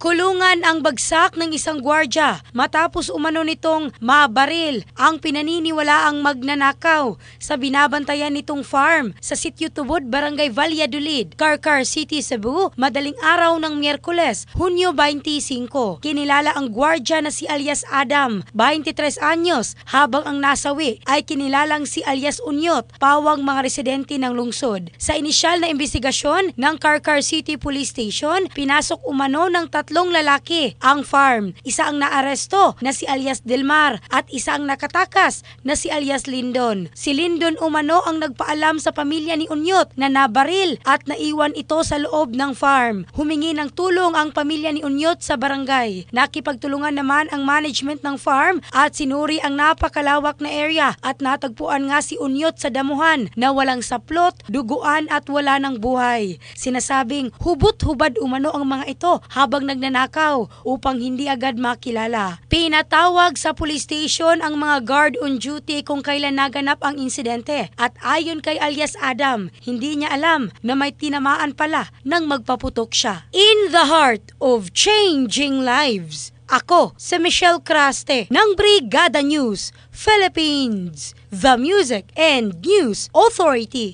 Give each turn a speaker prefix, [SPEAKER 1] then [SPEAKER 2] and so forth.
[SPEAKER 1] Kulungan ang bagsak ng isang gwardya matapos umano nitong mabaril ang pinaniniwalaang magnanakaw sa binabantayan nitong farm sa Sitio Tubod, Barangay Valladolid, Carcar City, Cebu, madaling araw ng Miyerkules, Hunyo 25. Kinilala ang gwardya na si alias Adam, 23 anyos, habang ang nasawi ay kinilalang si alias Unyot, pawang mga residente ng lungsod. Sa inisyal na imbestigasyon ng Carcar City Police Station, pinasok umano ng tatlong lalaki ang farm. Isa ang naaresto na si alias Delmar at isa ang nakatakas na si alias Lindon. Si Lindon umano ang nagpaalam sa pamilya ni Unyot na nabaril at naiwan ito sa loob ng farm. Humingi ng tulong ang pamilya ni Unyot sa barangay. Nakipagtulungan naman ang management ng farm at sinuri ang napakalawak na area at natagpuan nga si Unyot sa damuhan na walang saplot, duguan at wala ng buhay. Sinasabing hubot-hubad umano ang mga ito habang nagnanakaw upang hindi agad makilala. Pinatawag sa police station ang mga guard on duty kung kailan naganap ang insidente at ayon kay alias Adam, hindi niya alam na may tinamaan pala nang magpaputok siya. In the heart of changing lives, ako si Michelle Craste ng Brigada News Philippines, the Music and News Authority.